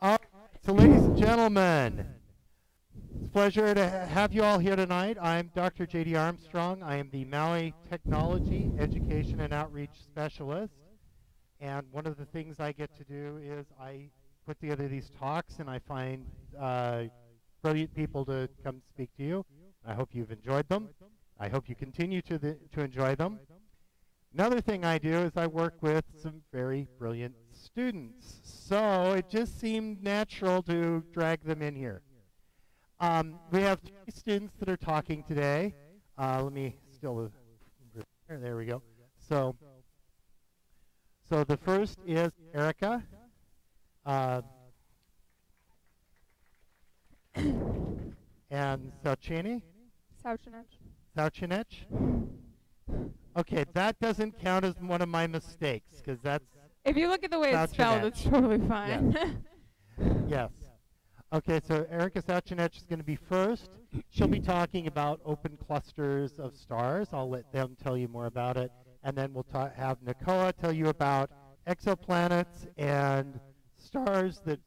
All right, so ladies and gentlemen, it's a pleasure to have you all here tonight. I'm Dr. J.D. Armstrong. I am the Maui Technology, Education, and Outreach Specialist. And one of the things I get to do is I put together these talks, and I find brilliant people to come speak to you. I hope you've enjoyed them. I hope you continue to enjoy them. Another thing I do is I work with some very brilliant students. So it just seemed natural to drag them in here. We have 3 students that are talking today. Let me still, there we go. So the first is Erica. And Sawczynec. Sawczynec. Okay, that doesn't count as one of my mistakes, because that's... If you look at the way it's spelled, it's totally fine. Yes. Yes. Okay, so Erica Sawczynec is going to be first. She'll be talking about open clusters of stars. I'll let them tell you more about it. And then we'll have Nakoa tell you about exoplanets and stars that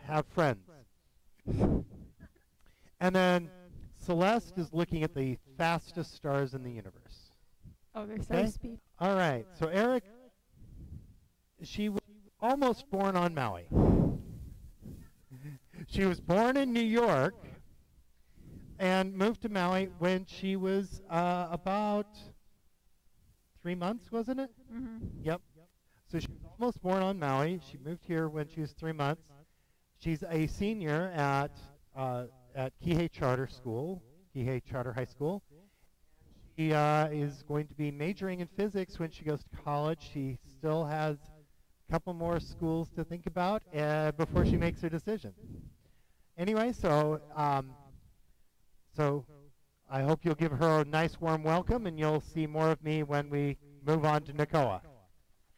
have friends. And then Celeste is looking at the fastest stars in the universe. Oh, they're so speedy. All right. So Eric, she was almost born on Maui. She was born in New York and moved to Maui when she was about 3 months, wasn't it? Mm-hmm. Yep. So she was almost born on Maui. She moved here when she was 3 months. She's a senior at Kihei Charter School, Kihei Charter High School. She is going to be majoring in physics when she goes to college. She still has a couple more schools to think about before she makes her decision. Anyway, so I hope you'll give her a nice warm welcome, and you'll see more of me when we move on to Nakoa.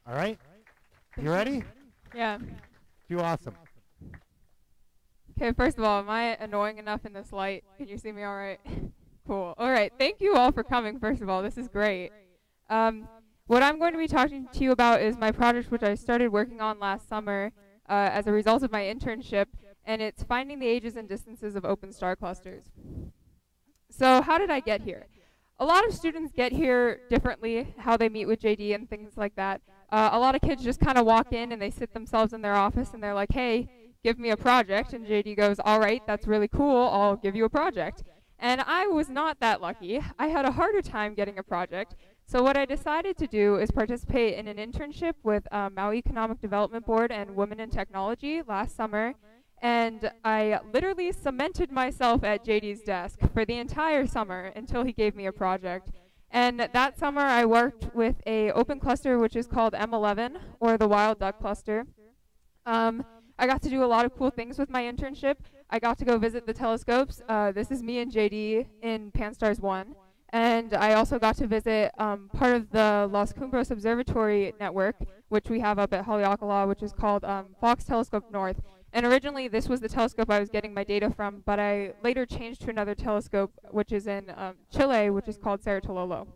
All right? You ready? Yeah. Do awesome. Okay, first of all, am I annoying enough in this light? Can you see me all right? Cool. All right. Thank you all for coming, first of all. This is great. What I'm going to be talking to you about is my project, which I started working on last summer as a result of my internship, and it's finding the ages and distances of open star clusters. So how did I get here? A lot of students get here differently, how they meet with JD and things like that. A lot of kids just kind of walk in and they sit themselves in their office and they're like, hey, give me a project. And JD goes, all right, that's really cool. I'll give you a project. And I was not that lucky. I had a harder time getting a project. So what I decided to do is participate in an internship with Maui Economic Development Board and Women in Technology last summer. And I literally cemented myself at JD's desk for the entire summer until he gave me a project. And that summer I worked with a open cluster which is called M11, or the Wild Duck Cluster. I got to do a lot of cool things with my internship. I got to go visit the telescopes. This is me and JD in Panstarrs 1. And I also got to visit part of the Los Cumbres Observatory network, which we have up at Haleakala, which is called Fox Telescope North. And originally this was the telescope I was getting my data from, but I later changed to another telescope, which is in Chile, which is called Saratololo.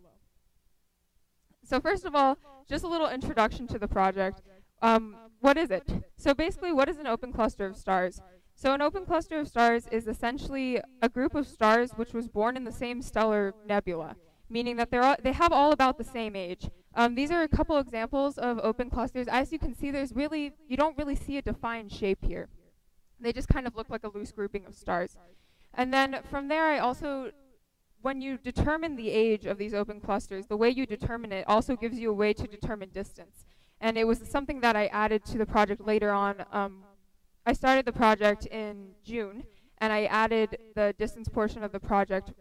So first of all, just a little introduction to the project. What is it? So basically, what is an open cluster of stars? So an open cluster of stars is essentially a group of stars which was born in the same stellar nebula, meaning that they have all about the same age. These are a couple examples of open clusters. As you can see, you don't really see a defined shape here. They just kind of look like a loose grouping of stars. And then from there, when you determine the age of these open clusters, the way you determine it also gives you a way to determine distance. And it was something that I added to the project later on. I started the project in June, and I added the distance portion of the project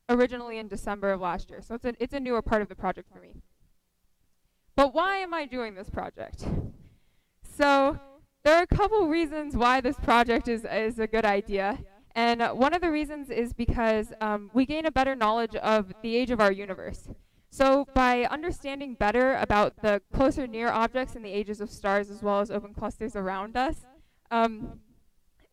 originally in December of last year. So it's a newer part of the project for me. But why am I doing this project? So there are a couple reasons why this project is a good idea. And one of the reasons is because we gain a better knowledge of the age of our universe. So by understanding better about the closer near objects and the ages of stars as well as open clusters around us,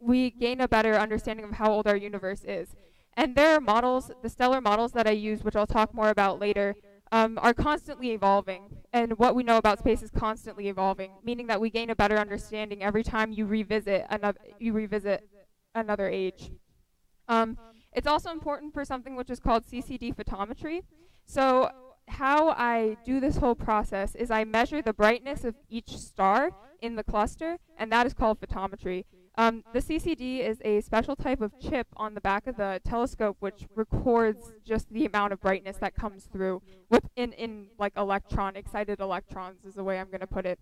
we gain a better understanding of how old our universe is. And there are models, the stellar models that I use, which I'll talk more about later, are constantly evolving, and what we know about space is constantly evolving, meaning that we gain a better understanding every time you revisit another age. It's also important for something which is called CCD photometry. So how I do this whole process is I measure the brightness of each star in the cluster, and that is called photometry. The CCD is a special type of chip on the back of the telescope which records just the amount of brightness that comes through in like excited electrons is the way I'm going to put it.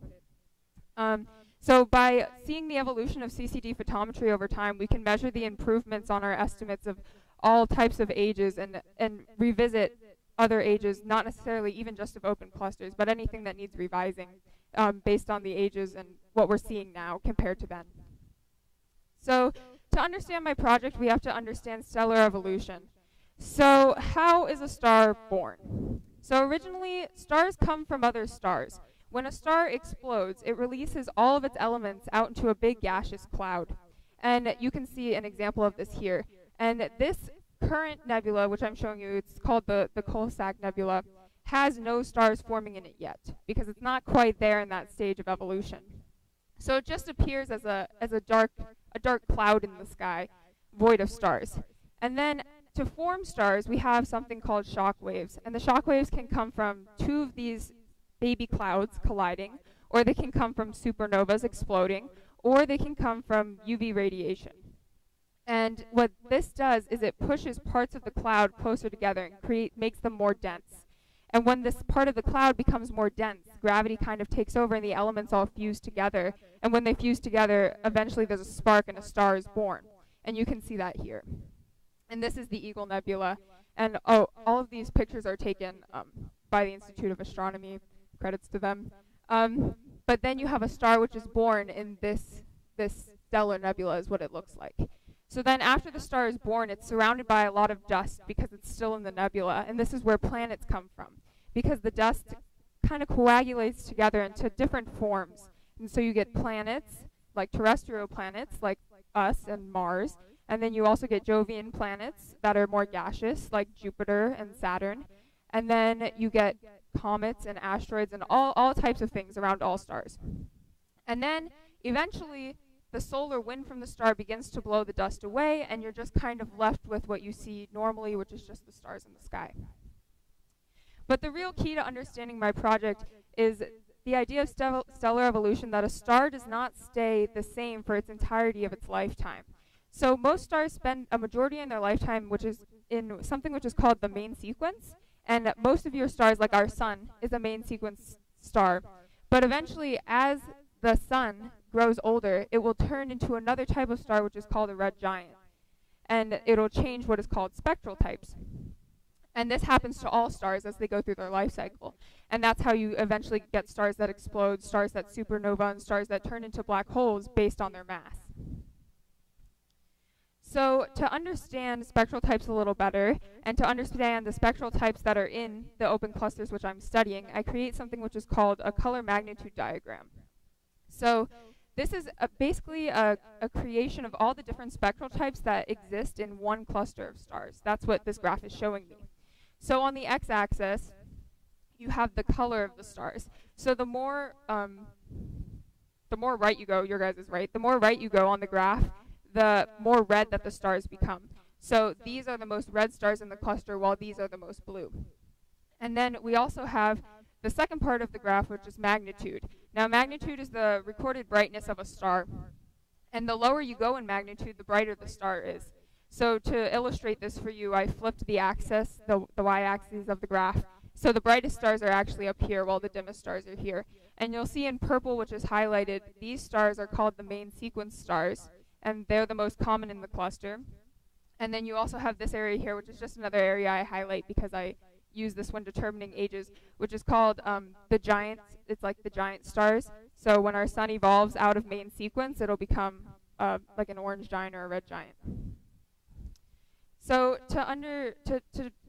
So by seeing the evolution of CCD photometry over time, we can measure the improvements on our estimates of all types of ages and revisit other ages, not necessarily even just of open clusters, but anything that needs revising based on the ages and what we're seeing now compared to then. So to understand my project, we have to understand stellar evolution. So how is a star born? So originally, stars come from other stars. When a star explodes, it releases all of its elements out into a big gaseous cloud. And you can see an example of this here. And this current nebula, which I'm showing you, it's called the Sawczynec Nebula, has no stars forming in it yet, because it's not quite there in that stage of evolution. So it just appears as a dark cloud in the sky, void of stars. And then to form stars, we have something called shock waves. And the shock waves can come from two of these baby clouds colliding, or they can come from supernovas exploding, or they can come from UV radiation. And what this does is it pushes parts of the cloud closer together and makes them more dense. And when this part of the cloud becomes more dense, gravity kind of takes over and the elements all fuse together. And when they fuse together, eventually there's a spark and a star is born. And you can see that here. And this is the Eagle Nebula. And all of these pictures are taken by the Institute of Astronomy. Credits to them. But then you have a star which is born in this stellar nebula is what it looks like. So then after the star is born, it's surrounded by a lot of dust because it's still in the nebula. And this is where planets come from, because the dust kind of coagulates together into different forms. And so you get planets, like terrestrial planets, like us and Mars. And then you also get Jovian planets that are more gaseous, like Jupiter and Saturn. And then you get comets and asteroids and all types of things around all stars. And then eventually the solar wind from the star begins to blow the dust away, and you're just kind of left with what you see normally, which is just the stars in the sky. But the real key to understanding my project is the idea of stellar evolution, that a star does not stay the same for its entirety of its lifetime. So most stars spend a majority in their lifetime which is in something which is called the main sequence, and most of your stars, like our sun, is a main sequence star. But eventually, as the sun grows older, it will turn into another type of star which is called a red giant. And it'll change what is called spectral types. And this happens to all stars as they go through their life cycle. And that's how you eventually get stars that explode, stars that supernova, and stars that turn into black holes based on their mass. So to understand spectral types a little better, and to understand the spectral types that are in the open clusters which I'm studying, I create something which is called a color magnitude diagram. So this is basically a creation of all the different spectral types that exist in one cluster of stars. That's what this graph is showing me. So on the x-axis, you have the color of the stars. So the more right you go, your guys is right, the more right you go on the graph, the more red that the stars become. So these are the most red stars in the cluster, while these are the most blue. And then we also have the second part of the graph, which is magnitude. Now, magnitude is the recorded brightness of a star. And the lower you go in magnitude, the brighter the star is. So to illustrate this for you, I flipped the axis, the y-axis of the graph. So the brightest stars are actually up here, while the dimmest stars are here. And you'll see in purple, which is highlighted, these stars are called the main sequence stars. And they're the most common in the cluster. And then you also have this area here, which is just another area I highlight because I use this when determining ages, which is called the giants. It's like the giant stars. So when our sun evolves out of main sequence, it'll become like an orange giant or a red giant. So to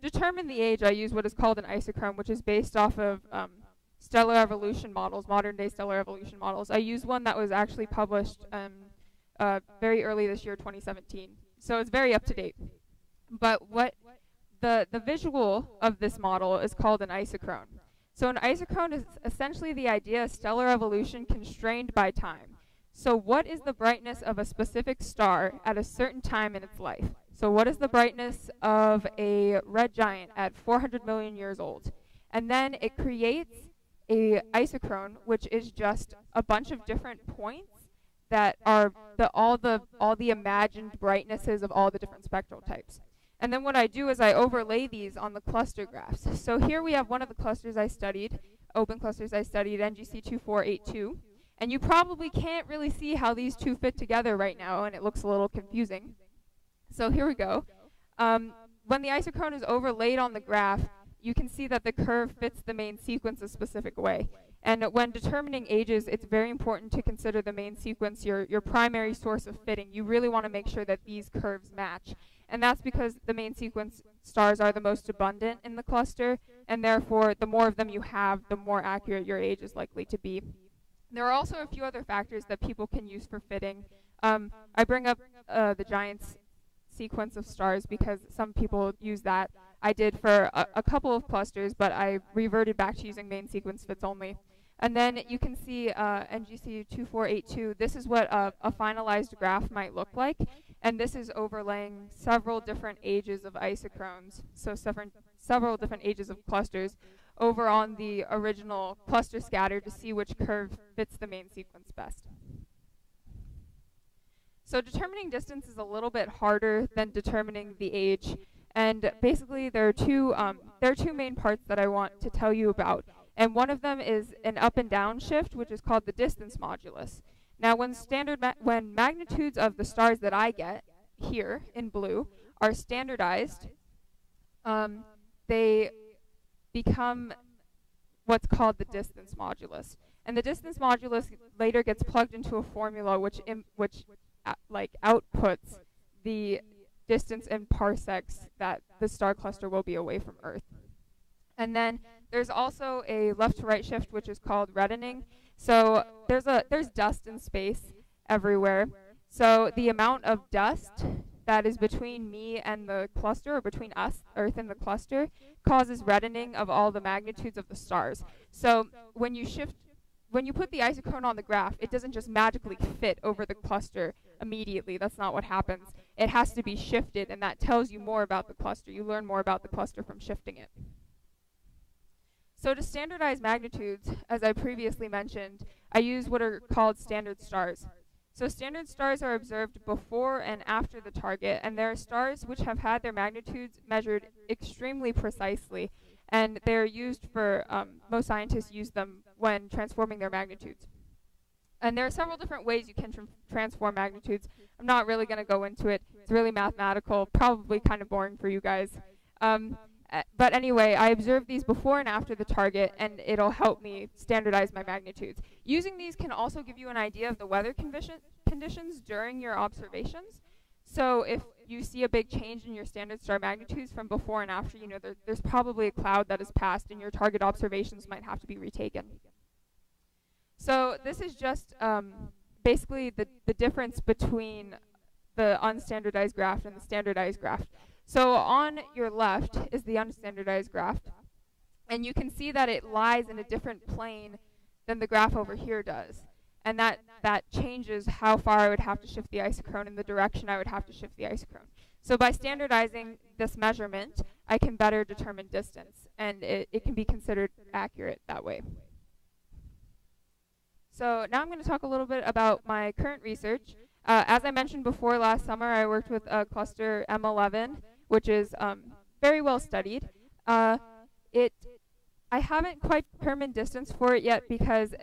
determine the age, I use what is called an isochrome, which is based off of stellar evolution models, modern day stellar evolution models. I use one that was actually published very early this year, 2017. So it's very up to date. But what the visual of this model is called an isochrone. So an isochrone is essentially the idea of stellar evolution constrained by time. So what is the brightness of a specific star at a certain time in its life? So what is the brightness of a red giant at 400 million years old? And then it creates a isochrone, which is just a bunch of different points that are all the imagined brightnesses of all the different spectral types. And then what I do is I overlay these on the cluster graphs. So here we have one of the clusters I studied, open clusters I studied, NGC2482. And you probably can't really see how these two fit together right now, and it looks a little confusing. So here we go. When the isochrone is overlaid on the graph, you can see that the curve fits the main sequence a specific way. And when determining ages, it's very important to consider the main sequence, your primary source of fitting. You really want to make sure that these curves match. And that's because the main sequence stars are the most abundant in the cluster, and therefore the more of them you have, the more accurate your age is likely to be. There are also a few other factors that people can use for fitting. I bring up the Giants sequence of stars because some people use that. I did for a couple of clusters, but I reverted back to using main sequence fits only. And then you can see NGC2482. This is what a finalized graph might look like. And this is overlaying several different ages of isochrones, so several different ages of clusters, over on the original cluster scatter to see which curve fits the main sequence best. So determining distance is a little bit harder than determining the age. And basically there are two main parts that I want to tell you about. And one of them is an up and down shift, which is called the distance modulus. Now, when magnitudes of the stars that I get here in blue are standardized, they become what's called the distance modulus. And the distance modulus later gets plugged into a formula which outputs the distance in parsecs that the star cluster will be away from Earth. And then there's also a left to right shift, which is called reddening. So there's dust in space everywhere. So the amount of dust that is between me and the cluster, or between us, Earth, and the cluster, causes reddening of all the magnitudes of the stars. So when you put the isochrone on the graph, it doesn't just magically fit over the cluster immediately. That's not what happens. It has to be shifted, and that tells you more about the cluster. You learn more about the cluster from shifting it. So to standardize magnitudes, as I previously mentioned, I use what are called standard stars. So standard stars are observed before and after the target, and there are stars which have had their magnitudes measured extremely precisely, and they're used for, most scientists use them when transforming their magnitudes. And there are several different ways you can transform magnitudes. I'm not really going to go into it. It's really mathematical, probably kind of boring for you guys. But anyway, I observe these before and after the target, and it'll help me standardize my magnitudes. Using these can also give you an idea of the weather conditions during your observations. So if you see a big change in your standard star magnitudes from before and after, you know there's probably a cloud that has passed, and your target observations might have to be retaken. So this is just basically the difference between the unstandardized graph and the standardized graph. So on your left is the unstandardized graph, and you can see that it lies in a different plane than the graph over here does. And that changes how far I would have to shift the isochrone and the direction I would have to shift the isochrone. So by standardizing this measurement, I can better determine distance, and it can be considered accurate that way. So now I'm going to talk a little bit about my current research. As I mentioned before, last summer I worked with a cluster M11, which is very well studied. I haven't quite determined distance for it yet because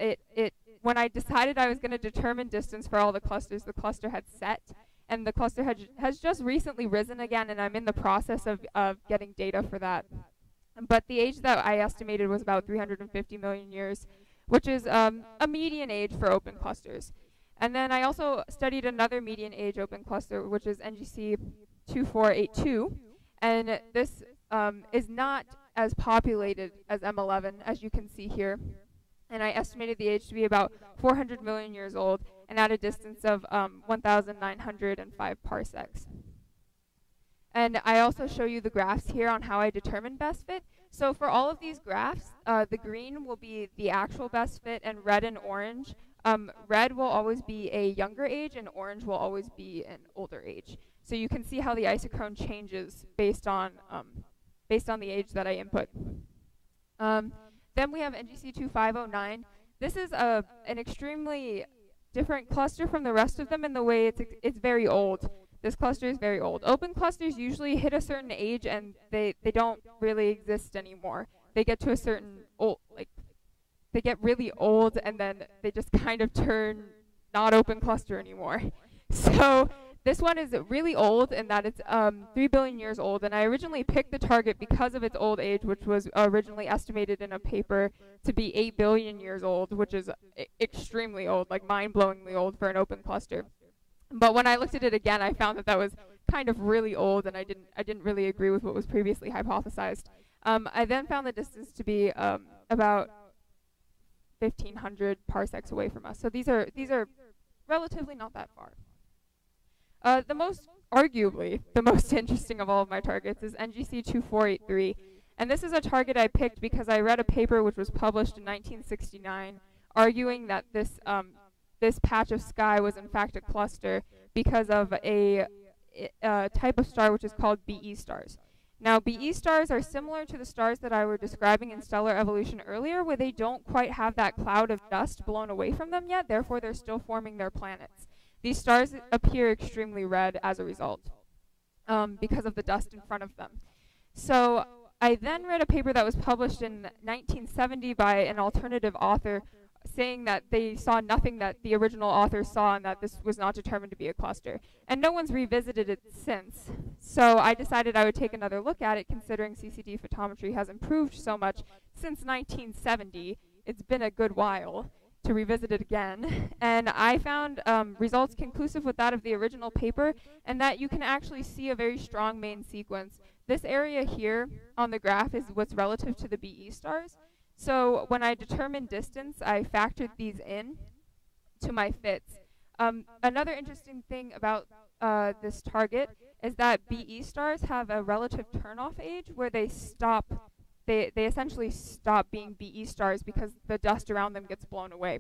when I decided I was going to determine distance for all the clusters, the cluster had set, and the cluster has just recently risen again, and I'm in the process of getting data for that. But the age that I estimated was about 350 million years, which is a median age for open clusters. And then I also studied another median age open cluster, which is NGC2482, and this is not as populated as M11, as you can see here. And I estimated the age to be about 400 million years old, and at a distance of 1,905 parsecs. And I also show you the graphs here on how I determine best fit. So for all of these graphs, the green will be the actual best fit, and red and orange. Red will always be a younger age, and orange will always be an older age. So you can see how the isochrone changes based on the age that I input. Then we have NGC 2509. This is an extremely different cluster from the rest of them in the way it's very old. This cluster is very old. Open clusters usually hit a certain age and they don't really exist anymore. They get to a certain they get really old and then they just kind of turn not open cluster anymore. So this one is really old in that it's 3 billion years old, and I originally picked the target because of its old age, which was originally estimated in a paper to be 8 billion years old, which is extremely old, like mind-blowingly old for an open cluster. But when I looked at it again, I found that that was kind of really old, and I didn't really agree with what was previously hypothesized. I then found the distance to be about 1,500 parsecs away from us. So these are relatively not that far. Arguably the most interesting of all of my targets is NGC 2483, and this is a target I picked because I read a paper which was published in 1969 arguing that this patch of sky was in fact a cluster because of a type of star which is called BE stars. Now, BE stars are similar to the stars that I were describing in stellar evolution earlier, where they don't quite have that cloud of dust blown away from them yet, therefore they're still forming their planets. These stars appear extremely red as a result because of the dust in front of them. So I then read a paper that was published in 1970 by an alternative author saying that they saw nothing that the original author saw and that this was not determined to be a cluster. And no one's revisited it since. So I decided I would take another look at it, considering CCD photometry has improved so much since 1970. It's been a good while to revisit it again. And I found results conclusive with that of the original paper, and that you can actually see a very strong main sequence. This area here on the graph is what's relative to the BE stars. So when I determined distance, I factored these in to my fits. Another interesting thing about this target is that BE stars have a relative turn-off age where they stop. They essentially stop being BE stars because the dust around them gets blown away.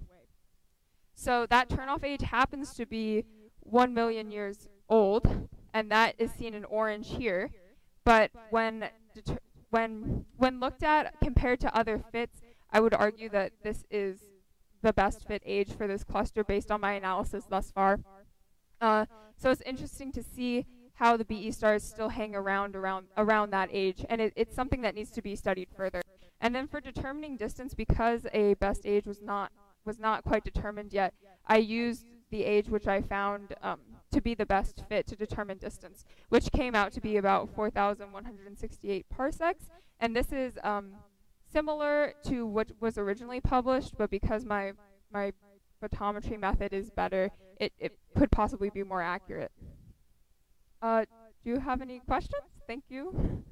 So that turn-off age happens to be 1 million years old, and that is seen in orange here. But when looked at compared to other fits, I would argue that this is the best fit age for this cluster based on my analysis thus far. So it's interesting to see how the BE stars still hang around that age, and it's something that needs to be studied further. And then for determining distance, because a best age was not quite determined yet, I used the age which I found to be the best fit to determine distance, which came out to be about 4,168 parsecs. And this is similar to what was originally published, but because my photometry method is better, it could possibly be more accurate. Do you have any questions? Thank you.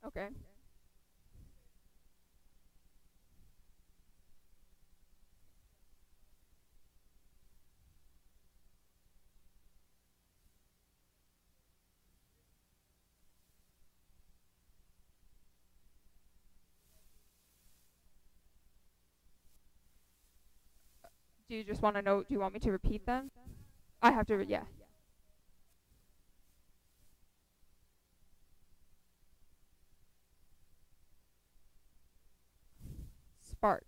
Okay. Do you just want to know, do you want me to repeat them? I have to, yeah. Spark.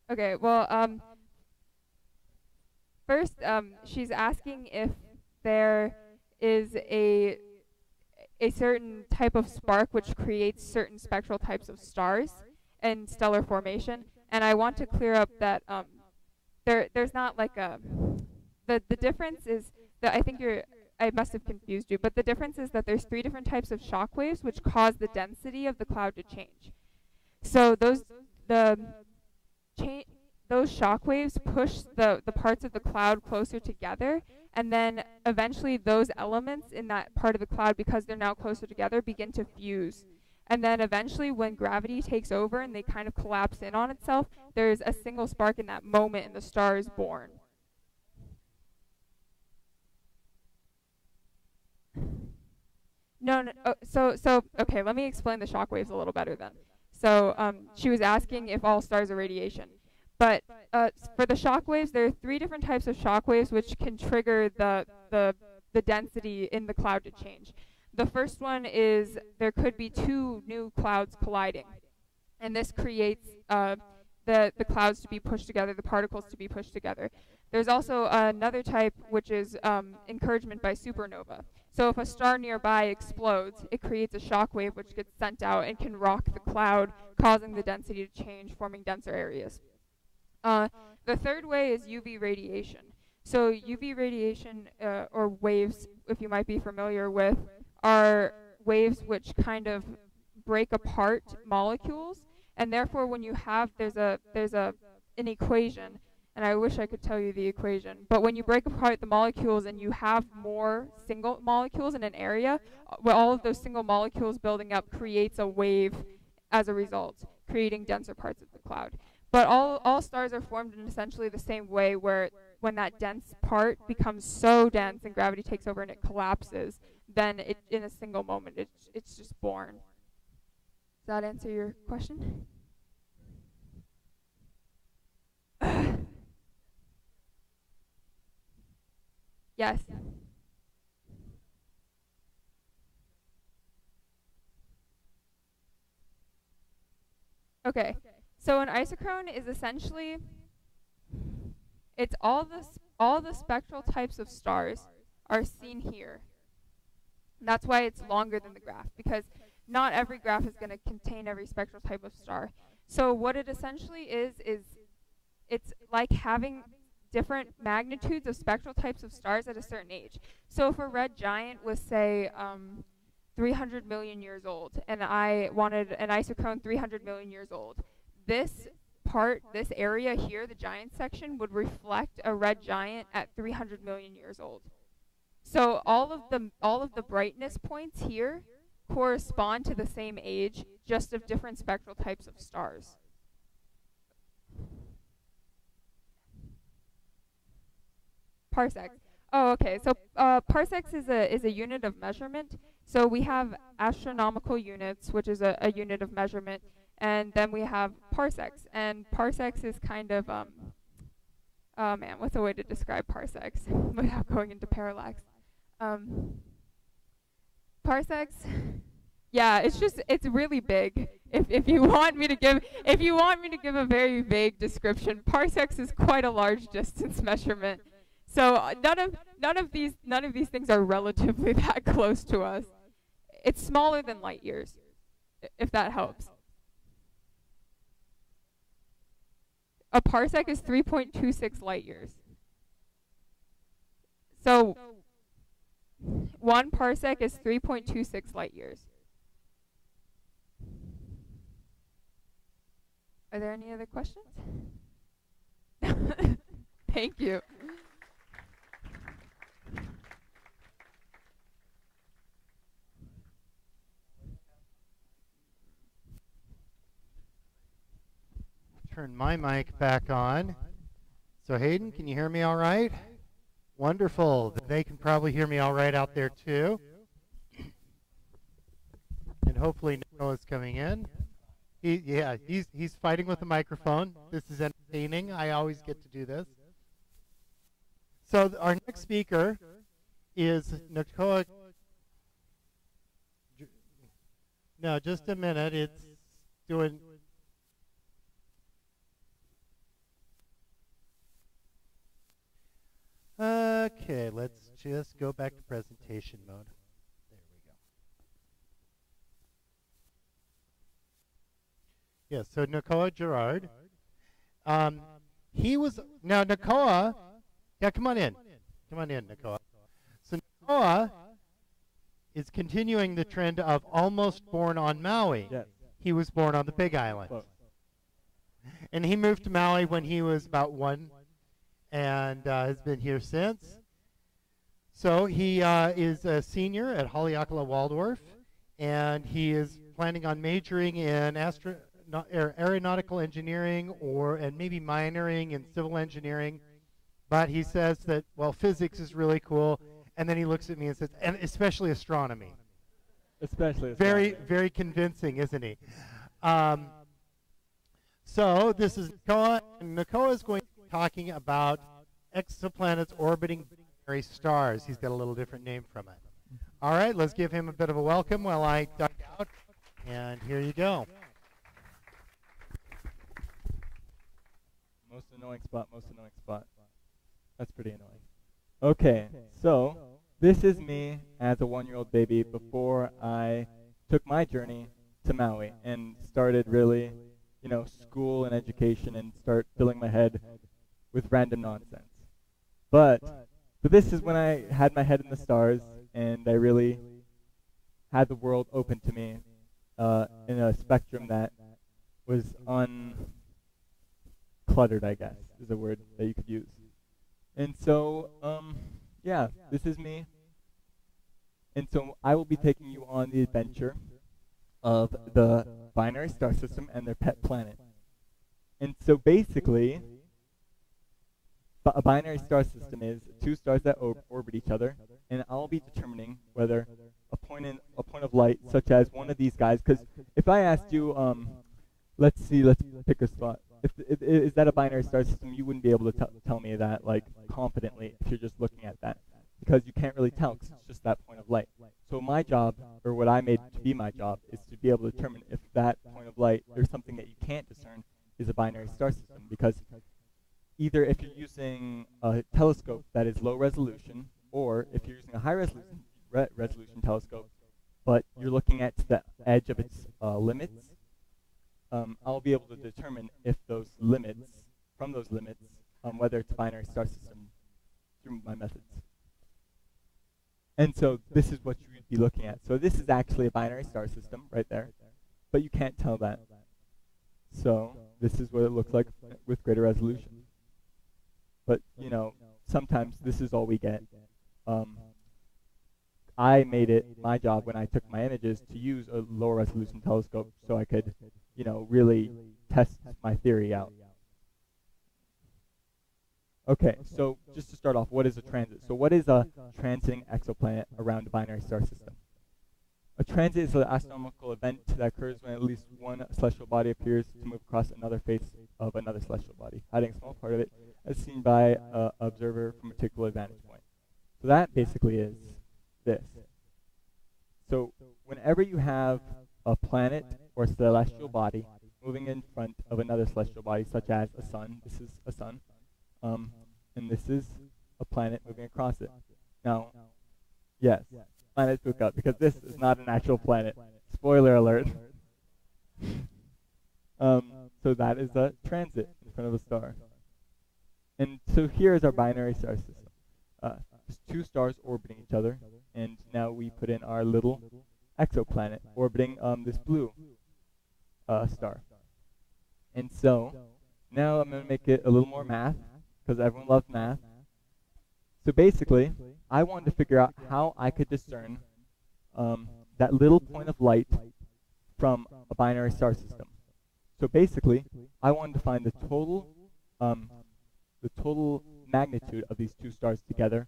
Okay, well, first, she's asking if there is a certain type of spark which creates certain spectral types of stars and stellar formation, and I want to clear up that there's not like the difference is that I must have confused you, but the difference is that there's 3 different types of shock waves which cause the density of the cloud to change. So those shock waves push the parts of the cloud closer together, and then eventually those elements in that part of the cloud, because they're now closer together, begin to fuse. And then eventually when gravity takes over and they kind of collapse in on itself, there's a single spark in that moment and the star is born. No, okay, let me explain the shock waves a little better then. So she was asking if all stars are radiation. But for the shock waves, there are 3 different types of shock waves which can trigger the density in the cloud to change. The first one is there could be 2 new clouds colliding. And this creates the clouds to be pushed together, the particles to be pushed together. There's also another type, which is encouragement by supernova. So if a star nearby explodes, it creates a shock wave which gets sent out and can rock the cloud, causing the density to change, forming denser areas. The third way is UV radiation. So UV radiation, or waves, if you might be familiar with, are waves which kind of break apart molecules, and therefore when you have, there's an equation, and I wish I could tell you the equation, but when you break apart the molecules and you have more single molecules in an area, well, all of those single molecules building up creates a wave as a result, creating denser parts of the cloud. But all stars are formed in essentially the same way, where when that dense part becomes so dense and gravity takes over and it collapses, then in a single moment it's just born. Does that answer your question? Yes. Okay. So an isochrone is essentially, it's all the spectral types of stars are seen here. And that's why it's longer than the graph, because not every graph is going to contain every spectral type of star. So what it essentially is it's like having different magnitudes of spectral types of stars at a certain age. So if a red giant was, say, 300 million years old, and I wanted an isochrone 300 million years old, this area here, the giant section, would reflect a red giant at 300 million years old. So all of the brightness points here correspond to the same age, just of different spectral types of stars. Parsecs. Oh, okay. So parsecs is a unit of measurement. So we have astronomical units, which is a unit of measurement, and then we have parsecs. And parsecs is kind of oh man, what's a way to describe parsecs without going into parallax? Parsecs. Yeah, it's really big. If you want me to give a very vague description, parsecs is quite a large distance measurement. So none of these things are relatively that close to us. It's smaller than light years, if that helps. A parsec is 3.26 light years. So 1 parsec is 3.26 light years. Are there any other questions? Thank you. Turn my mic back on. So Hayden, can you hear me all right? Wonderful. They can probably hear me all right out there too. And hopefully Noah's coming in. He's fighting with the microphone. This is entertaining. I always get to do this. So our next speaker is Nakoa. No, just a minute. It's doing. Okay, let's just go back to presentation mode. There we go. Yes, so Nakoa Gerard. He was, now Nakoa, yeah, come on in. Come on in, Nakoa. So Nakoa is continuing the trend of almost born on Maui. Yes. He was born on the Big Island. Close. And he moved to Maui when he was about 1 and has been here since. So he is a senior at Haleakala Waldorf, and he is planning on majoring in aeronautical engineering and maybe minoring in civil engineering. But he says that, well, physics is really cool. And then he looks at me and says, and especially astronomy. Especially very, astronomy. very convincing, isn't he? So this is Nakoa, and Nakoa is going to be talking about exoplanets orbiting binary stars. He's got a little different name from it. All right, let's give him a bit of a welcome while I duck out. And here you go. Most annoying spot. That's pretty annoying. Okay, so this is me as a 1-year-old baby before I took my journey to Maui and started really, school and education and start filling my head with random nonsense. But this is when I had my head in the stars and I really had the world open to me in a spectrum that was uncluttered, I guess, is a word that you could use. And so, yeah, this is me. And so I will be taking you on the adventure of the binary star system and their pet planet. And so basically, a binary star system is 2 stars that orbit each other, and I'll be determining whether a point of light, such as one of these guys, because if I asked you, let's pick a spot. Is that a binary star system? You wouldn't be able to tell me that confidently if you're just looking at that, because you can't really tell because it's just that point of light. So my job, or what I made to be my job, is to be able to determine if that point of light or something that you can't discern is a binary star system, because either if you're using a telescope that is low resolution, or if you're using a high resolution telescope, but you're looking at the edge of its limits, I'll be able to determine if those limits, whether it's a binary star system through my methods. And so this is what you would be looking at. So this is actually a binary star system right there, but you can't tell that. So this is what it looks like with greater resolution. But, sometimes this is all we get. I made it my job when I took my images to use a lower resolution telescope so I could, really test my theory out. Okay, so just to start off, what is a transit? So what is a transiting exoplanet around a binary star system? A transit is an astronomical event that occurs when at least one celestial body appears to move across another face of another celestial body, hiding a small part of it as seen by an observer from a particular vantage point. So that basically is this. So whenever you have a planet or celestial body moving in front of another celestial body, such as a sun, this is a sun, and this is a planet moving across it. Now, yes, planets hook up, because this is not an actual planet. Spoiler alert. So that is a transit in front of a star. And so here is our binary star system. There's 2 stars orbiting each other, and now we put in our little exoplanet orbiting this blue star. And so now I'm going to make it a little more math, because everyone loves math. So basically, I wanted to figure out how I could discern that little point of light from a binary star system. So basically, I wanted to find the total magnitude of these 2 stars together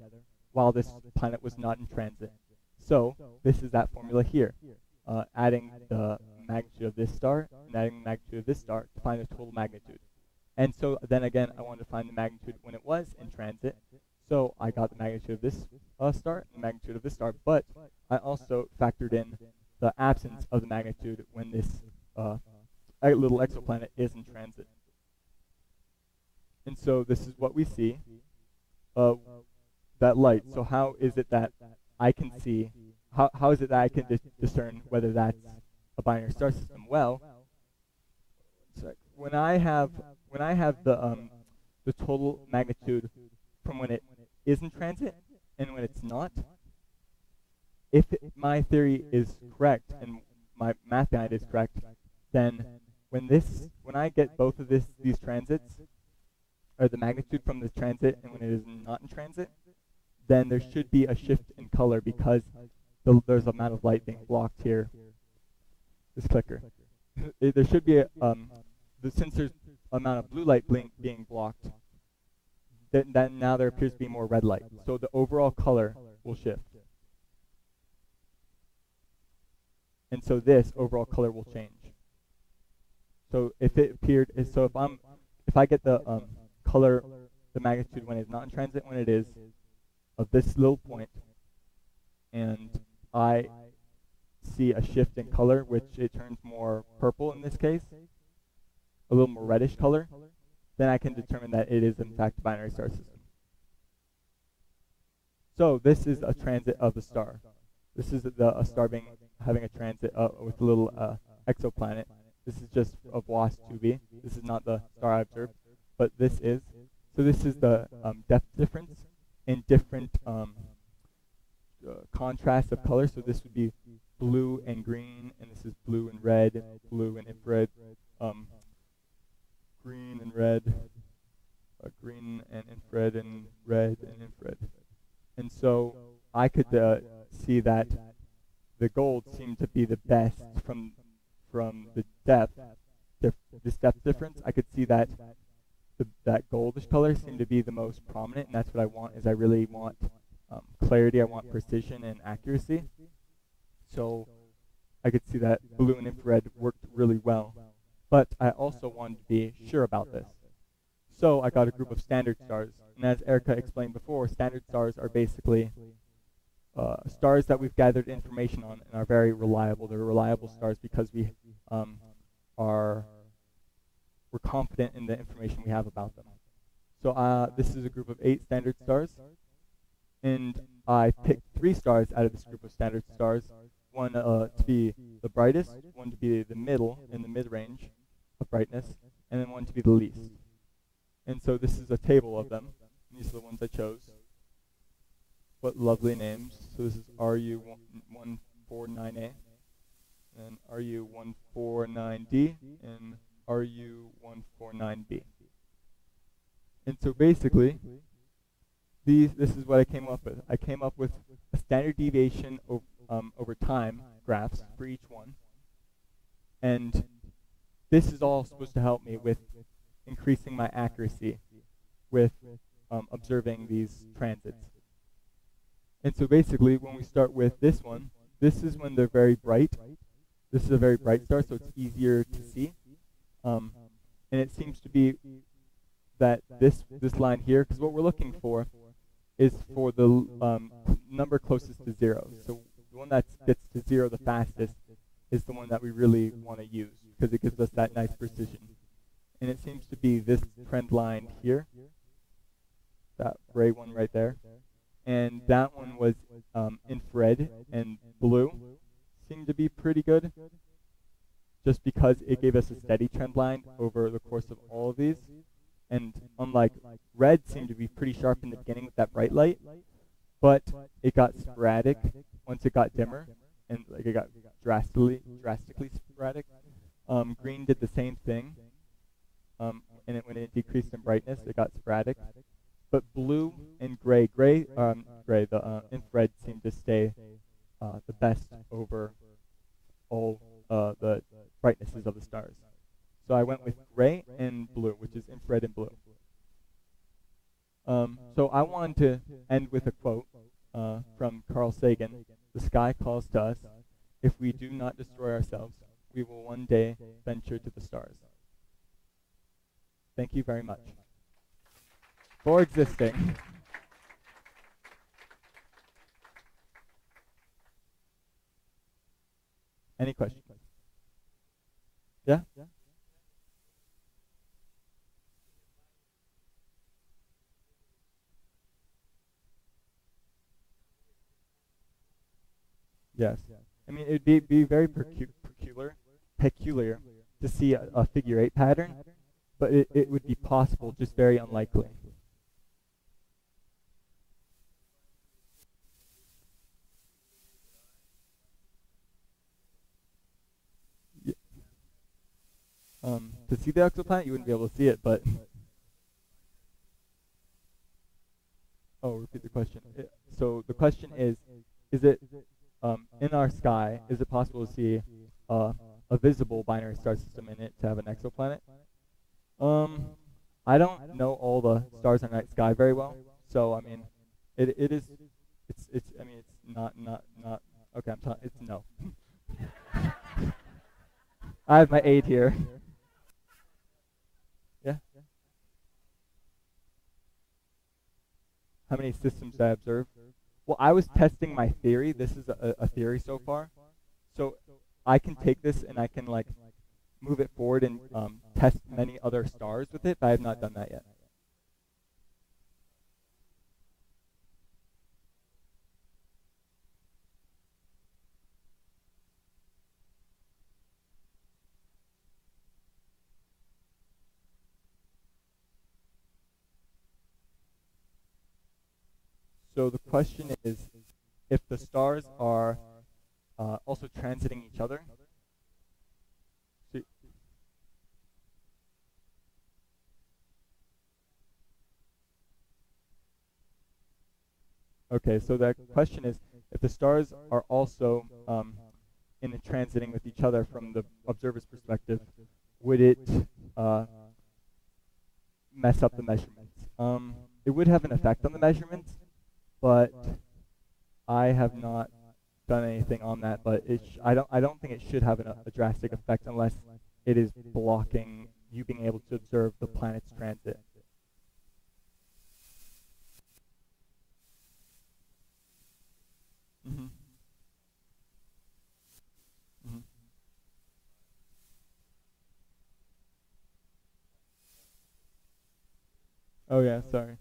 while this planet was not in transit. So this is that formula here, adding the magnitude of this star and adding the magnitude of this star to find the total magnitude. And so then again, I wanted to find the magnitude when it was in transit. So I got the magnitude of this star and the magnitude of this star, but I also factored in the absence of the magnitude when this little exoplanet is in transit. And so this is what we see, that light. So how is it that I can see, how is it that I can discern whether that's a binary star system? Well, when I have the total magnitude from when it is in transit and when it's not, if my theory is correct and my math behind it is correct, then when I get both of these transits, or the magnitude from this transit and when it is not in transit, then there should be a shift in color because there's a amount of light being blocked here. This clicker. There should be since there's amount of blue light being blocked, then now there appears to be more red light. So the overall color will shift. And so this overall color will change. So if it appeared, if I get the color, the magnitude when it's not in transit, when it is of this little point, and I see a shift in color, which it turns more purple in this case, a little more reddish color, then I can determine that it is in fact a binary star system. So this is a transit of the star. This is a star having a transit with a little exoplanet. This is just of WASP 2b. This is not the star I observed, but this is. So this is the depth difference in different contrasts of color. So this would be blue and green, and this is blue and red, blue and infrared, green and red, green and infrared, and red and infrared. And so I could see that the gold seemed to be the best from the depth, this depth difference. I could see that that goldish color seemed to be the most prominent, and that's what I want. Is I really want clarity. I want precision and accuracy. So I could see that blue and infrared worked really well. But I also wanted to be sure about this. So I got a group of standard stars. And as Erica explained before, standard stars are basically stars that we've gathered information on and are very reliable. They're reliable stars because we're confident in the information we have about them. So this is a group of 8 standard stars. And I picked 3 stars out of this group of standard stars. One to be the brightest, one to be the middle, in the mid-range of brightness, and then one to be the least. And so this is a table of them. These are the ones I chose. What lovely names. So this is RU149A, and RU149D, and RU149B. And so basically, this is what I came up with. I came up with a standard deviation over time graphs for each one. And this is all supposed to help me with increasing my accuracy with observing these transits. And so basically, when we start with this one, this is when they're very bright. This is a very bright star, so it's easier to see. And it seems to be that this line here, because what we're looking for is for the number closest to 0. So the one that gets to 0 the fastest is the one that we really want to use, because it gives us that nice precision. And it seems to be this trend line here, that gray one right there. And that one was infrared, and blue seemed to be pretty good, just because it gave us a steady trend line over the course of all of these. And unlike red seemed to be pretty sharp in the beginning with that bright light, but it got sporadic once it got dimmer, and like it got drastically sporadic. Green did the same thing, and when it decreased in brightness, it got sporadic. But blue and gray, the infrared seemed to stay the best over all the brightnesses of the stars. So I went with gray and blue, which is infrared and blue. So I wanted to end with a quote from Carl Sagan. The sky calls to us. If we do not destroy ourselves, we will one day venture to the stars. Thank you very much for existing. Any questions? Yeah? Yes. I mean, it would be very peculiar to see a figure 8 pattern, but it would be possible, just very unlikely. to see the exoplanet, you wouldn't be able to see it, but oh, repeat the question. So the question is it in our sky, is it possible to see a visible binary star system in it to have an exoplanet? I don't know all the stars in the night sky very well, so I mean, it's I mean, it's not okay. It's no. I have my aid here. Yeah. How many systems did I observe? Well, I was testing my theory. This is a theory so far. So I can take this and I can like move it forward and test many other stars with it, but I have not done that yet. So the question is, if the stars are also transiting each other. Okay, so the question is, if the stars are also in a transiting with each other from the observer's perspective, would it mess up the measurements? It would have an effect on the measurements, but I have not done anything on that. But I don't think it should have a drastic effect unless it is blocking you being able to observe the planet's transit. Mm-hmm. Mm-hmm. Oh yeah, sorry.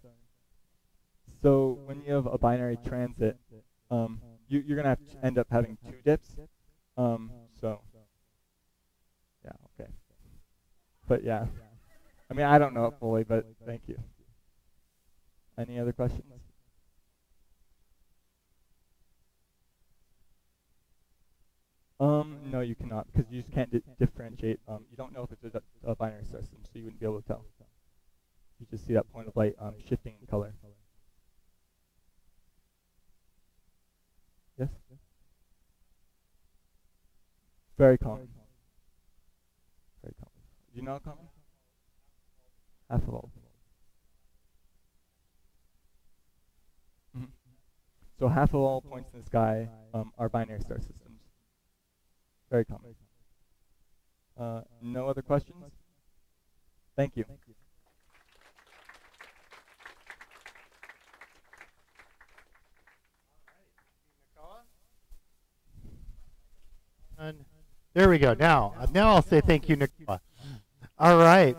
So when you have a binary transit, you're gonna have to end up having two dips. So yeah, okay. But yeah, I mean I don't know it fully, but thank you. Any other questions? No, you cannot, because you just can't differentiate. You don't know if it's a binary star system, so you wouldn't be able to tell. You just see that point of light shifting in color. Yes? Very common. Very common. Do you know how common? Half of all. Mm-hmm. So half of all points in the sky are binary star systems. Very common. No other questions? Thank you. And there we go. Now I'll say thank you, Nakoa. All right.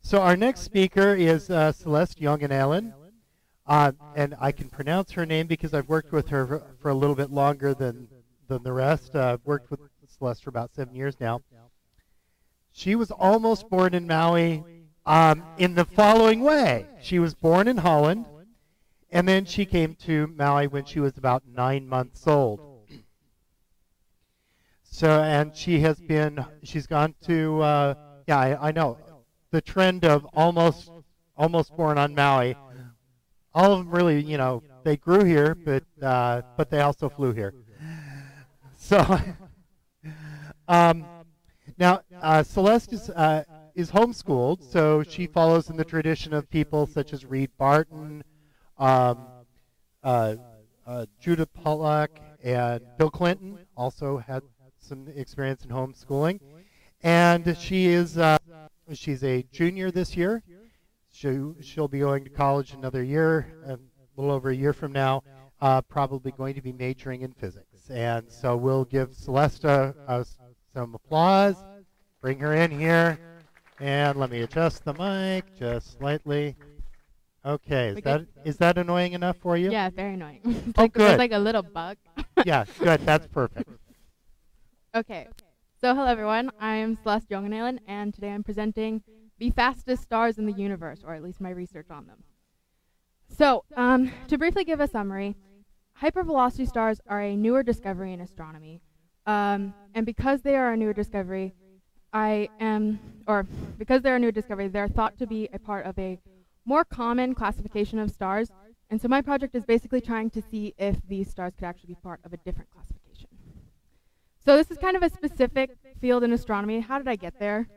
So our next speaker is Celeste Jongeneelen. And I can pronounce her name because I've worked with her for a little bit longer than the rest. I've worked with Celeste for about 7 years now. She was almost born in Maui in the following way. She was born in Holland, and then she came to Maui when she was about 9 months old. So, and she's gone to, I know, the trend of almost born on Maui. All of them really, they grew here, but they also flew here. So, now Celeste is homeschooled, so she follows in the tradition of people such as Reed Barton, Judith Pollack, and Bill Clinton also had some experience in homeschooling, and she's a junior this year. She'll be going to college another year, a little over a year from now, probably going to be majoring in physics. And so we'll give Celeste some applause, bring her in here, and let me adjust the mic just slightly. Okay, is that annoying enough for you? Yeah, very annoying. Oh, good. There's like a little bug. Yeah, good. That's perfect. Okay, so hello everyone. I'm Celeste Jongeneelen, and today I'm presenting the fastest stars in the universe, or at least my research on them. So, to briefly give a summary, hypervelocity stars are a newer discovery in astronomy. And because they are a newer discovery, because they're a new discovery, they're thought to be a part of a more common classification of stars. And so my project is basically trying to see if these stars could actually be part of a different classification. So this is kind of a specific field in astronomy. How did I get there?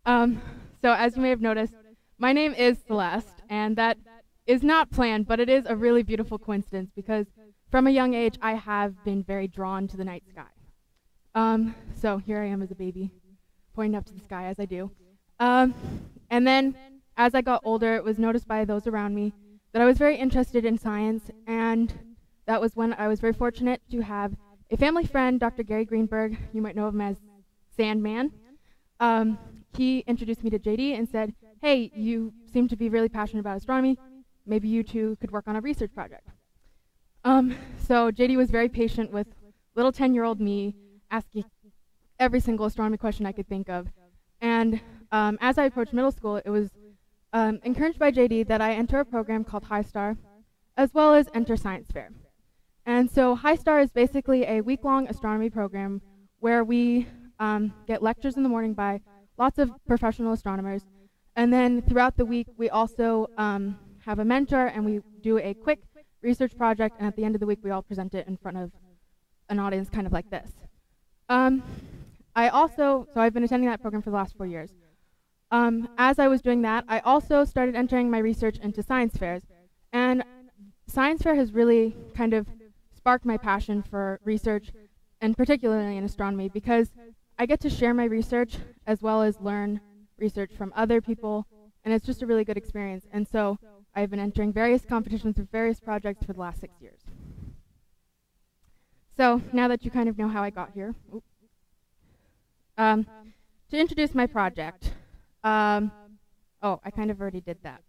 So as you may have noticed, my name is Celeste, and that is not planned, but it is a really beautiful coincidence because from a young age, I have been very drawn to the night sky. So here I am as a baby, pointing up to the sky as I do. And then as I got older, it was noticed by those around me that I was very interested in science, and that was when I was very fortunate to have a family friend, Dr. Gary Greenberg. You might know him as Sandman. He introduced me to JD and said, hey, you seem to be really passionate about astronomy. Maybe you two could work on a research project. So JD was very patient with little 10-year-old me, asking every single astronomy question I could think of. And as I approached middle school, it was encouraged by JD that I enter a program called HiStar, as well as enter Science Fair. And so HiStar is basically a week-long astronomy program where we get lectures in the morning by lots of professional astronomers. And then throughout the week, we also have a mentor, and we do a quick research project, and at the end of the week, we all present it in front of an audience kind of like this. So I've been attending that program for the last 4 years. As I was doing that, I also started entering my research into science fairs. And science fair has really kind of sparked my passion for research, and particularly in astronomy, because I get to share my research as well as learn research from other people, and it's just a really good experience. And so I've been entering various competitions with various projects for the last 6 years. So now that you kind of know how I got here, to introduce my project, I kind of already did that.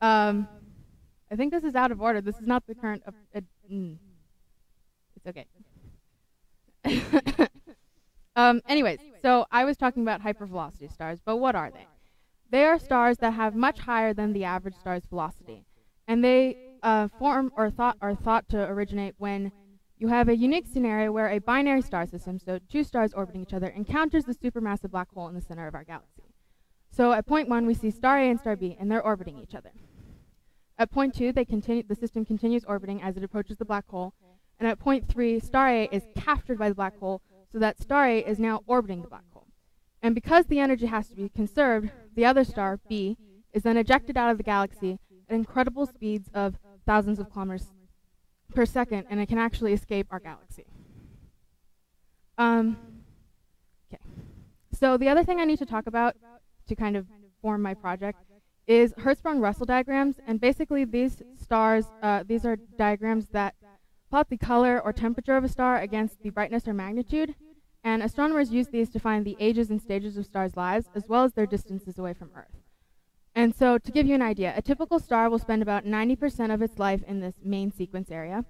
I think this is out of order. This is not the current, it's okay. Anyways, so I was talking about hypervelocity stars, but what are they? They are stars that have much higher than the average star's velocity, and they are thought to originate when you have a unique scenario where a binary star system, so two stars orbiting each other, encounters the supermassive black hole in the center of our galaxy. So at point 1, we see star A and star B, and they're orbiting each other. At point 2, the system continues orbiting as it approaches the black hole, and at point 3, star A is captured by the black hole, so that star A is now orbiting the black hole. And because the energy has to be conserved, the other star, B, is then ejected out of the galaxy at incredible speeds of thousands of kilometers per second, and it can actually escape our galaxy. Okay. So the other thing I need to talk about to kind of form my project is Hertzsprung-Russell diagrams, and basically these stars, these are diagrams that plot the color or temperature of a star against the brightness or magnitude, and astronomers use these to find the ages and stages of stars' lives, as well as their distances away from Earth. And so to give you an idea, a typical star will spend about 90% of its life in this main sequence area,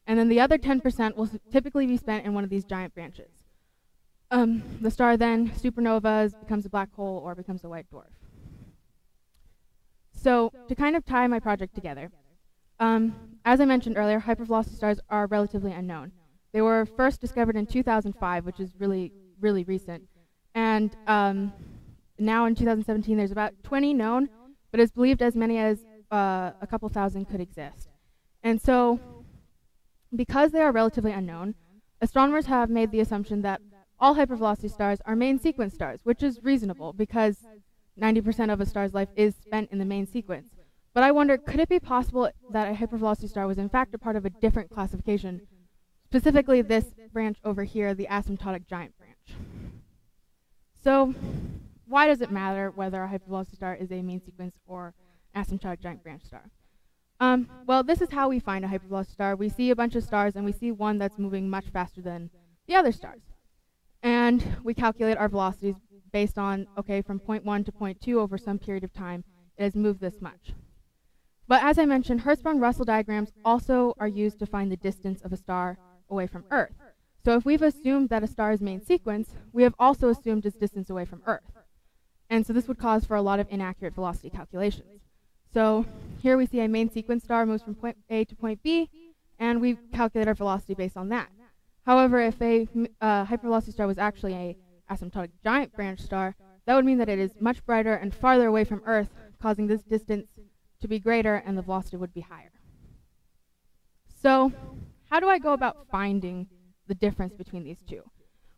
and then the other 10% will typically be spent in one of these giant branches. The star then supernovas, becomes a black hole, or becomes a white dwarf. So to kind of tie my project together, as I mentioned earlier, hypervelocity stars are relatively unknown. They were first discovered in 2005, which is really, really recent. And now in 2017, there's about 20 known, but it's believed as many as a couple thousand could exist. And so, because they are relatively unknown, astronomers have made the assumption that all hypervelocity stars are main sequence stars, which is reasonable because 90% of a star's life is spent in the main sequence. But I wonder, could it be possible that a hypervelocity star was in fact a part of a different classification, specifically this branch over here, the asymptotic giant branch? So, why does it matter whether a hypervelocity star is a main sequence or asymptotic giant branch star? Well, this is how we find a hypervelocity star. We see a bunch of stars, and we see one that's moving much faster than the other stars. And we calculate our velocities based on, okay, from point 1 to point 2 over some period of time, it has moved this much. But as I mentioned, Hertzsprung-Russell diagrams also are used to find the distance of a star away from Earth. So if we've assumed that a star's main sequence, we have also assumed its distance away from Earth. And so this would cause for a lot of inaccurate velocity calculations. So here we see a main sequence star moves from point A to point B, and we calculate our velocity based on that. However, if a hypervelocity star was actually a asymptotic giant branch star, that would mean that it is much brighter and farther away from Earth, causing this distance to be greater and the velocity would be higher. So, how do I go about finding the difference between these two?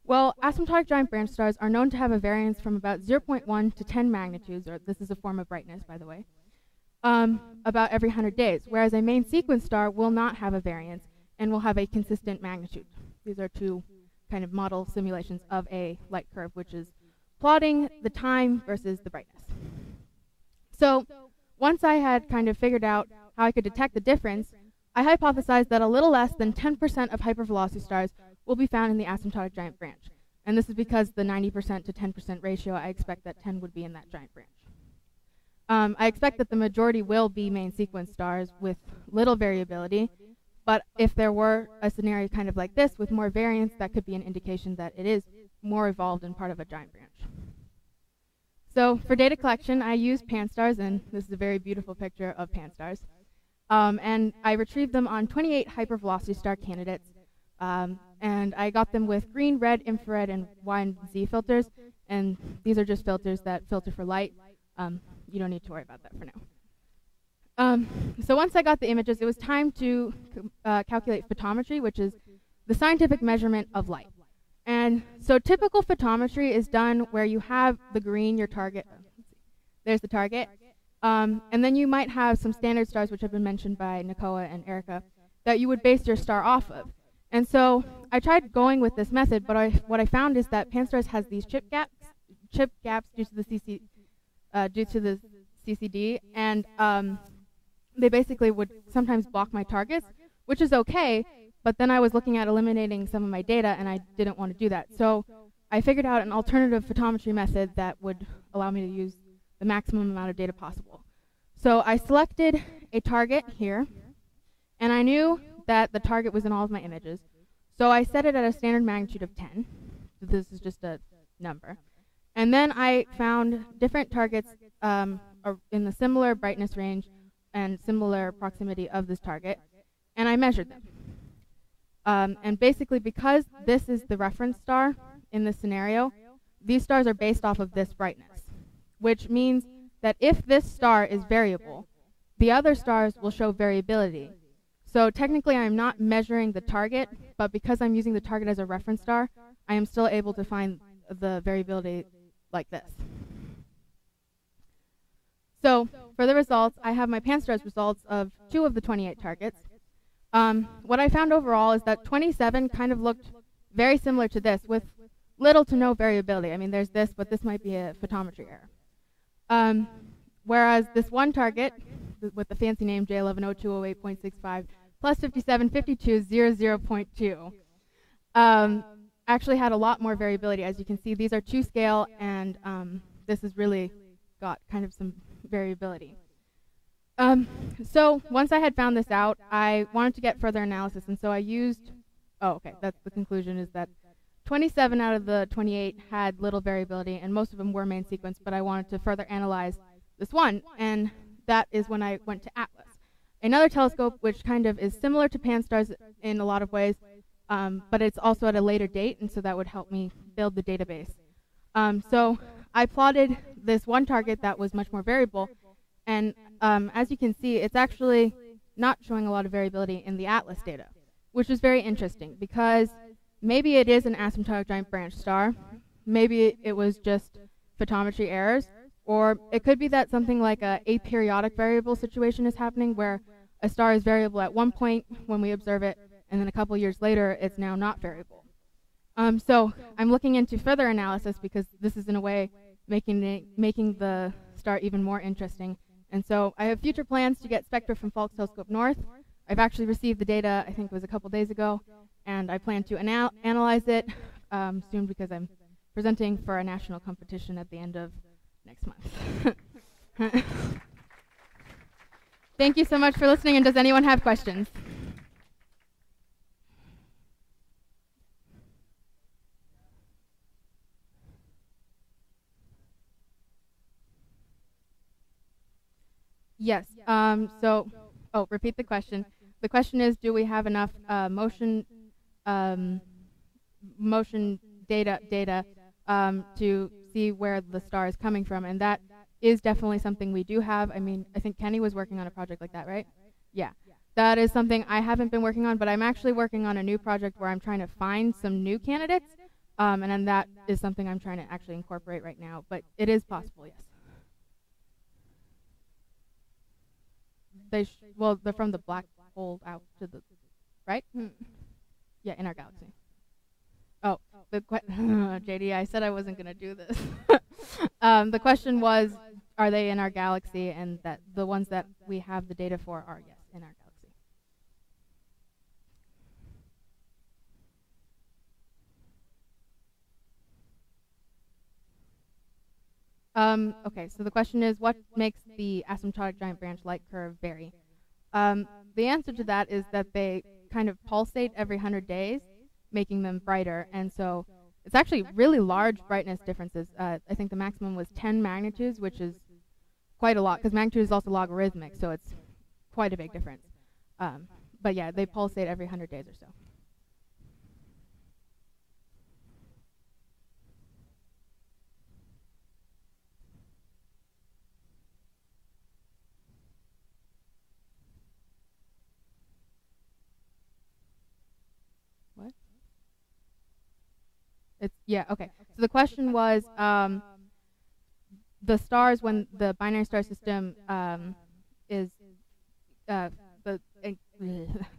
Well, asymptotic giant branch stars are known to have a variance from about 0.1 to 10 magnitudes, or this is a form of brightness, by the way, about every 100 days, whereas a main sequence star will not have a variance and will have a consistent magnitude. These are two kind of model simulations of a light curve, which is plotting the time versus the brightness. So once I had kind of figured out how I could detect the difference, I hypothesized that a little less than 10% of hypervelocity stars will be found in the asymptotic giant branch. And this is because the 90% to 10% ratio, I expect that 10 would be in that giant branch. I expect that the majority will be main sequence stars with little variability, but if there were a scenario kind of like this with more variance, that could be an indication that it is more evolved and part of a giant branch. So for data collection, I used Panstarrs, and this is a very beautiful picture of Panstarrs. And I retrieved them on 28 hypervelocity star candidates, and I got them with green, red, infrared, and Y and Z filters, and these are just filters that filter for light. You don't need to worry about that for now. So once I got the images, it was time to calculate photometry, which is the scientific measurement of light. And so typical photometry is done where you have the green, your target. There's the target. And then you might have some standard stars, which have been mentioned by Nakoa and Erica, that you would base your star off of. And so I tried going with this method, but what I found is that Panstarrs has these chip gaps due to the CCD, and they basically would sometimes block my targets, which is okay, but then I was looking at eliminating some of my data, and I didn't want to do that. So I figured out an alternative photometry method that would allow me to use the maximum amount of data possible. So I selected a target here, and I knew that the target was in all of my images. So I set it at a standard magnitude of 10. So this is just a number. And then I found different targets in the similar brightness range and similar proximity of this target, and I measured them. And basically, because this is the reference star in this scenario, these stars are based off of this brightness, which means that if this star is variable, the other stars will show variability. So technically, I'm not measuring the target, but because I'm using the target as a reference star, I am still able to find the variability like this. So for the results, I have my Panstarrs results of 2 of the 28 targets. What I found overall is that 27 kind of looked very similar to this, with little to no variability. I mean, there's this, but this might be a photometry error. Whereas this one target, with the fancy name J110208.65 plus 575200.2, actually had a lot more variability. As you can see, these are 2 scale, and this has really got kind of some variability. So once I had found this out, I wanted to get further analysis, and so I used, that's the conclusion, is that 27 out of the 28 had little variability, and most of them were main sequence, but I wanted to further analyze this one, and that is when I went to Atlas. Another telescope which kind of is similar to Panstarrs in a lot of ways, but it's also at a later date, and so that would help me build the database. So I plotted this one target that was much more variable, and as you can see, it's actually not showing a lot of variability in the Atlas data, which is very interesting, because maybe it is an asymptotic giant branch star, maybe it was just photometry errors, or it could be that something like a aperiodic variable situation is happening, where a star is variable at one point when we observe it, and then a couple years later, it's now not variable. So I'm looking into further analysis, because this is in a way making the star even more interesting. And so I have future plans to get spectra from Falk Telescope North. I've actually received the data, I think it was a couple days ago, and I plan to analyze it soon, because I'm presenting for a national competition at the end of next month. Thank you so much for listening, and does anyone have questions? Yes. Repeat the question. The question is, do we have enough motion data to see where the star is coming from, and that is definitely something we do have. I mean, I think Kenny was working on a project like that, right? Yeah. That is something I haven't been working on, but I'm actually working on a new project where I'm trying to find some new candidates, and then that is something I'm trying to actually incorporate right now, but it is possible, yes. Well, they're from the black hole out to the, right? Yeah, in our galaxy. Oh, JD, I said I wasn't going to do this. The question was, are they in our galaxy? And that the ones that we have the data for are, yes, in our galaxy. Okay, so the question is, what makes the asymptotic giant branch light curve vary? The answer to that is that they kind of pulsate every 100 days, making them brighter, and so it's actually really large brightness differences. I think the maximum was 10 magnitudes, which is quite a lot, because magnitude is also logarithmic, so it's quite a big difference. But yeah, they pulsate every 100 days or so. Yeah, okay. So the question was, the stars, when the binary star system is,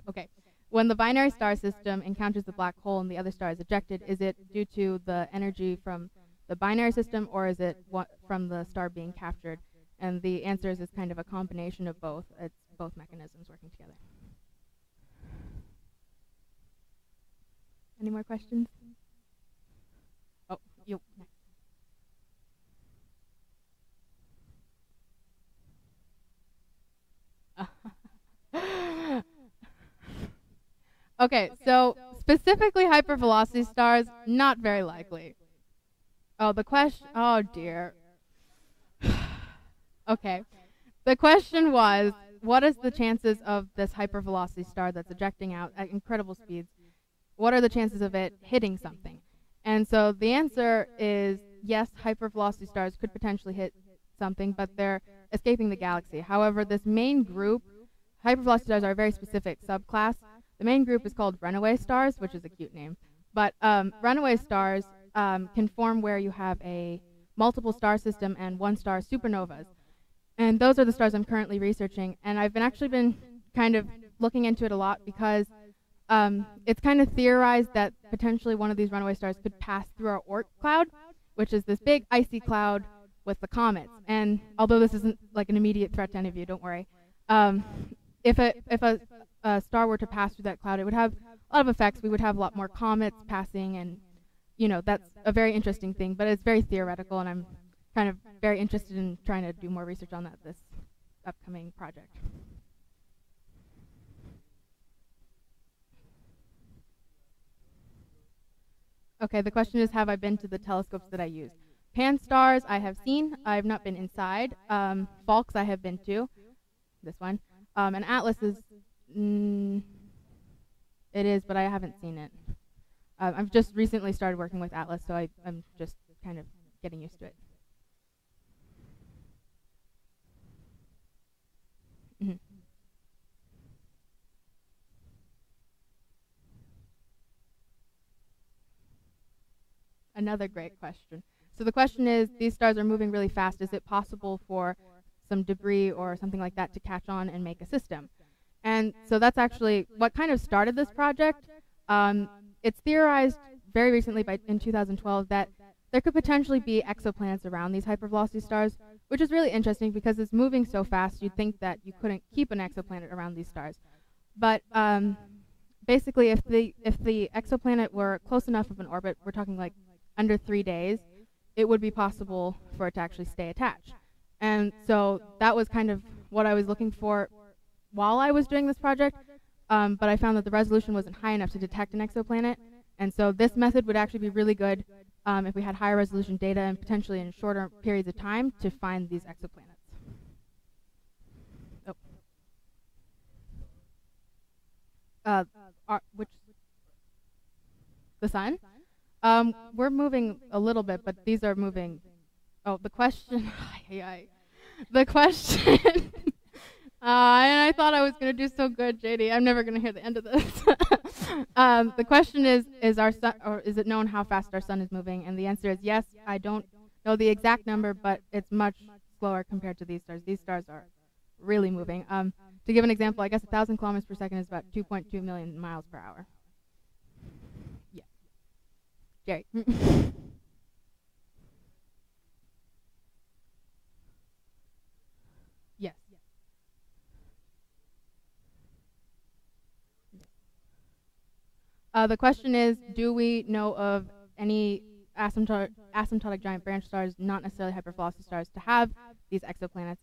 okay. When the binary star system encounters the black hole and the other star is ejected, is it due to the energy from the binary system, or is it from the star being captured? And the answer is it's kind of a combination of both. It's both mechanisms working together. Any more questions? Oh, you. Okay, so specifically hypervelocity stars, not very likely. Oh, the question, oh dear. Okay, the question was, what is the chances of this hypervelocity star that's ejecting out at incredible speeds? What are the chances of it hitting something? And so the answer is yes, hypervelocity stars could potentially hit something, but they're escaping the galaxy. However, this main group, hypervelocity stars are a very specific subclass. The main group is called runaway stars, which is a cute name. But runaway stars can form where you have a multiple star system and one star supernovas. And those are the stars I'm currently researching. And I've actually been kind of looking into it a lot because it's kind of theorized that potentially one of these runaway stars could pass through our Oort cloud, which is this big icy cloud with the comets. And although this isn't like an immediate threat to any of you, don't worry. If a star were to pass through that cloud, it would have a lot of effects. We would have a lot more comets passing, and you know, that's a very interesting thing, but it's very theoretical, and I'm kind of very interested in trying to do more research on that this upcoming project. Okay, the question is, have I been to the telescopes that I use? Panstarrs I have seen. I have not been inside. Falks I have been to. This one. And Atlas is, it is, but I haven't seen it. I've just recently started working with Atlas, so I'm just kind of getting used to it. Another great question. So the question is, these stars are moving really fast. Is it possible for some debris or something like that to catch on and make a system? And so that's actually what kind of started this project. It's theorized very recently in 2012 that there could potentially be exoplanets around these hypervelocity stars, which is really interesting because it's moving so fast you'd think that you couldn't keep an exoplanet around these stars. But basically, if the exoplanet were close enough of an orbit, we're talking like under 3 days, it would be possible for it to actually stay attached. And so that was kind of what I was looking for while I was doing this project, but I found that the resolution wasn't high enough to detect an exoplanet, and so this method would actually be really good if we had higher resolution data and potentially in shorter periods of time to find these exoplanets. Oh. Which? The sun? We're moving a little bit, but these are moving. Oh, the question. The question. And I thought I was going to do so good, JD. I'm never going to hear the end of this. The question is our sun, or is it known how fast our sun is moving? And the answer is yes. I don't know the exact number, but it's much slower compared to these stars. These stars are really moving. To give an example, I guess 1,000 kilometers per second is about 2.2 million miles per hour. Yeah. Jerry. Yes. The question is, do we know of any asymptotic giant branch stars, not necessarily hypervelocity stars, to have these exoplanets?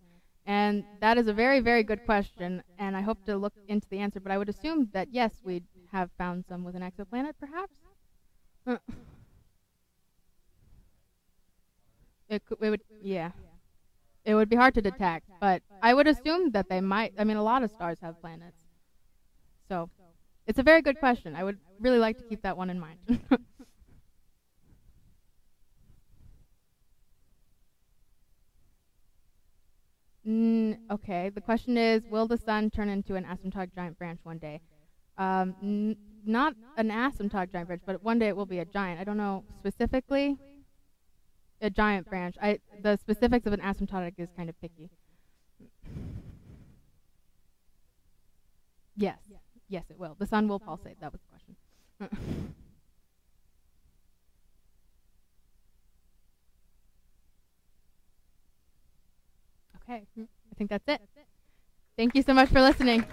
And that is a very, very good question, and I hope to look into the answer, but I would assume that yes, we'd have found some with an exoplanet, perhaps? It would, yeah. It would be hard to detect, but I would assume that they might. I mean, a lot of stars have planets. So, it's a very good question. I would really like to keep that one in mind. Okay, the question is, will the sun turn into an asymptotic giant branch one day? Not an asymptotic giant branch, but one day it will be a giant. I don't know specifically a giant branch. The specifics of an asymptotic is kind of picky. Yes. Yes, it will. The sun will pulsate. That was the question. Okay, I think that's it. Thank you so much for listening.